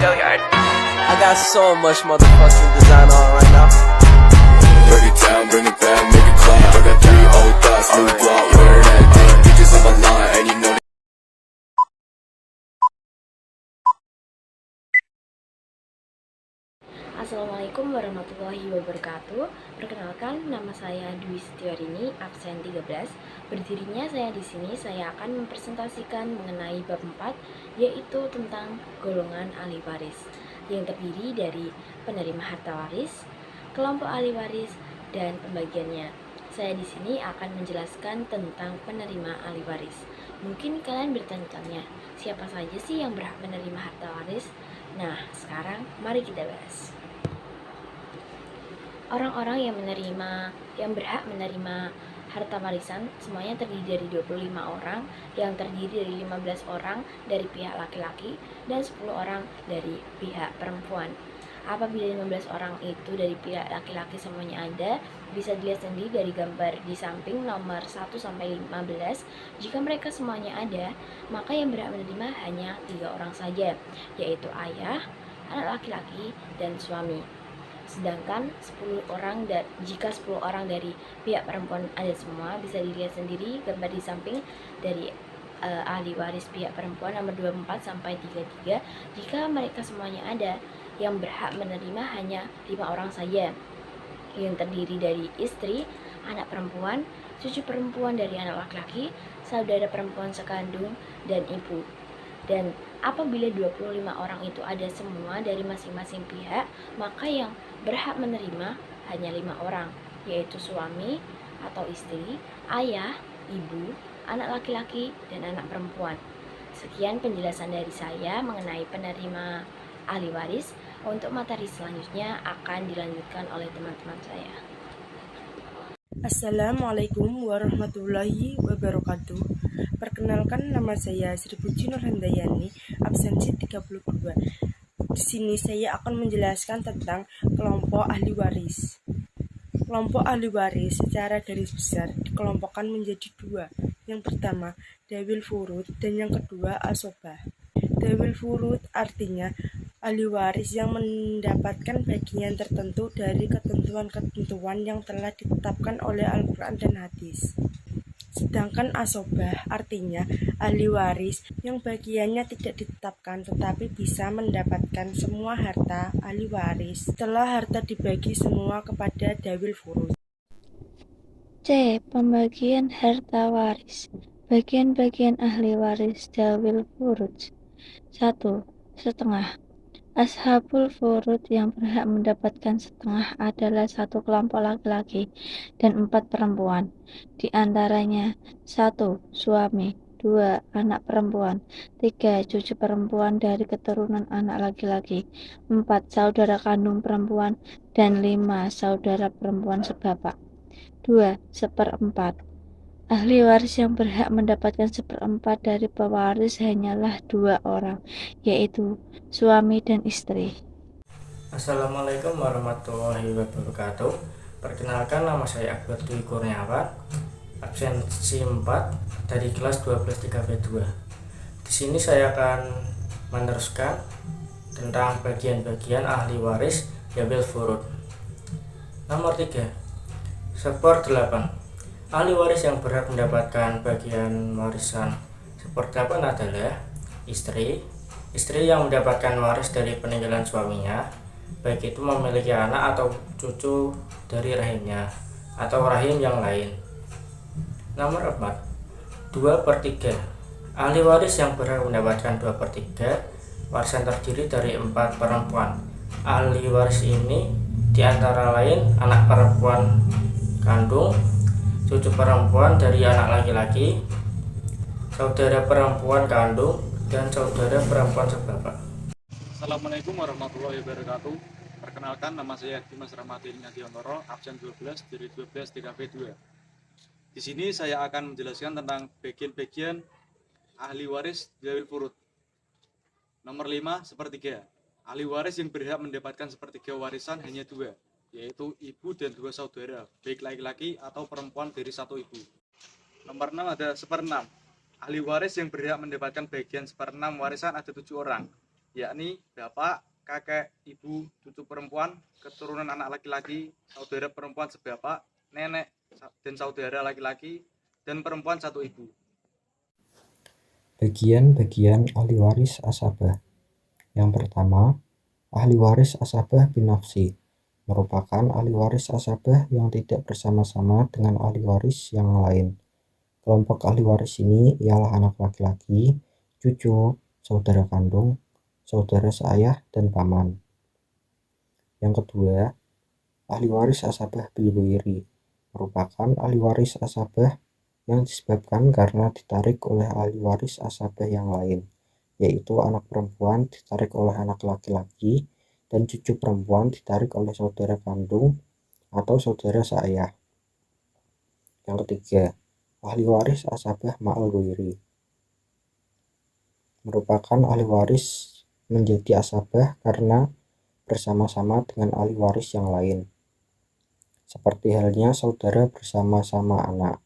I got so much motherfucking design on right now. Break it down, bring it back, make it clap. I got 3 old thoughts, new block, wear that thing. Bitches on my line, and you know. Assalamualaikum warahmatullahi wabarakatuh. Perkenalkan, nama saya Dwi Setiarini, absen 13. Berdirinya saya di sini, saya akan mempresentasikan mengenai bab 4, yaitu tentang golongan ahli waris, yang terdiri dari penerima harta waris, kelompok ahli waris, dan pembagiannya. Saya di sini akan menjelaskan tentang penerima ahli waris. Mungkin kalian bertanya-tanya, siapa saja sih yang berhak menerima harta waris? Nah, sekarang mari kita bahas. Orang-orang yang berhak menerima harta warisan semuanya terdiri dari 25 orang, yang terdiri dari 15 orang dari pihak laki-laki dan 10 orang dari pihak perempuan. Apabila 15 orang itu dari pihak laki-laki semuanya ada, bisa dilihat sendiri dari gambar di samping nomor 1 sampai 15. Jika mereka semuanya ada, maka yang berhak menerima hanya 3 orang saja, yaitu ayah, anak laki-laki, dan suami. Sedangkan jika 10 orang dari pihak perempuan ada semua, bisa dilihat sendiri gambar di samping dari ahli waris pihak perempuan nomor 24 sampai 33. Jika mereka semuanya ada, yang berhak menerima hanya 5 orang saja, yang terdiri dari istri, anak perempuan, cucu perempuan dari anak laki-laki, saudara perempuan sekandung, dan ibu. Dan apabila 25 orang itu ada semua dari masing-masing pihak, maka yang berhak menerima hanya 5 orang, yaitu suami atau istri, ayah, ibu, anak laki-laki, dan anak perempuan. Sekian penjelasan dari saya mengenai penerima ahli waris. Untuk materi selanjutnya akan dilanjutkan oleh teman-teman saya. Assalamualaikum warahmatullahi wabarakatuh. Perkenalkan, nama saya Sri Puji Nurhandayani, absensi 32. Di sini saya akan menjelaskan tentang kelompok ahli waris. Kelompok ahli waris secara garis besar dikelompokkan menjadi 2. Yang pertama, dawil furud, dan yang kedua, asobah. Dawil furud artinya ahli waris yang mendapatkan bagian tertentu dari ketentuan-ketentuan yang telah ditetapkan oleh Al-Quran dan Hadis. Sedangkan asobah artinya ahli waris yang bagiannya tidak ditetapkan tetapi bisa mendapatkan semua harta ahli waris setelah harta dibagi semua kepada dawil furud. C. Pembagian harta waris. Bagian-bagian ahli waris dawil furud. 1. Setengah. Ashabul furud yang berhak mendapatkan setengah adalah 1 kelompok laki-laki dan 4 perempuan. Di antaranya 1. Suami, 2. Anak perempuan, 3. Cucu perempuan dari keturunan anak laki-laki, 4. Saudara kandung perempuan, dan 5. Saudara perempuan sebapak. 2. Seperempat. Ahli waris yang berhak mendapatkan seperempat dari pewaris hanyalah 2 orang, yaitu suami dan istri. Assalamualaikum warahmatullahi wabarakatuh. Perkenalkan, nama saya Akbar Dwi Kurniawan, absensi 4 dari kelas 12 3B2. Di sini saya akan meneruskan tentang bagian-bagian ahli waris dawil furud. Nomor 3, Seper 8. Ahli waris yang berhak mendapatkan bagian warisan seper 8 adalah istri yang mendapatkan waris dari peninggalan suaminya, baik itu memiliki anak atau cucu dari rahimnya atau rahim yang lain. Nomor 4, 2/3. Ahli waris yang berhak mendapatkan 2/3 warisan terdiri dari 4 perempuan. Ahli waris ini diantara lain anak perempuan kandung, cucu perempuan dari anak laki-laki, saudara perempuan kandung, dan saudara perempuan sebapak. Assalamualaikum warahmatullahi wabarakatuh. Perkenalkan, nama saya Dimas Rahmatin Nadiantoro, absen 12 dari 12 TKP2. Di sini saya akan menjelaskan tentang bagian-bagian ahli waris dawil furud. Nomor 5, sepertiga. Ahli waris yang berhak mendapatkan sepertiga warisan hanya 2, yaitu ibu dan 2 saudara, baik laki-laki atau perempuan dari 1 ibu. Nomor 6 ada seperenam. Ahli waris yang berhak mendapatkan bagian seperenam warisan ada 7 orang, yakni bapak, kakek, ibu, cucu perempuan, keturunan anak laki-laki, saudara perempuan sebapak, nenek dan saudara laki-laki, dan perempuan satu ibu. Bagian-bagian ahli waris asabah. Yang pertama, ahli waris asabah binafsi merupakan ahli waris asabah yang tidak bersama-sama dengan ahli waris yang lain. Kelompok ahli waris ini ialah anak laki-laki, cucu, saudara kandung, saudara seayah, dan paman. Yang kedua, ahli waris asabah bilwiri merupakan ahli waris asabah yang disebabkan karena ditarik oleh ahli waris asabah yang lain, yaitu anak perempuan ditarik oleh anak laki-laki dan cucu perempuan ditarik oleh saudara kandung atau saudara seayah. Yang ketiga, ahli waris asabah ma'al ghairi merupakan ahli waris menjadi asabah karena bersama-sama dengan ahli waris yang lain, seperti halnya saudara bersama-sama anak.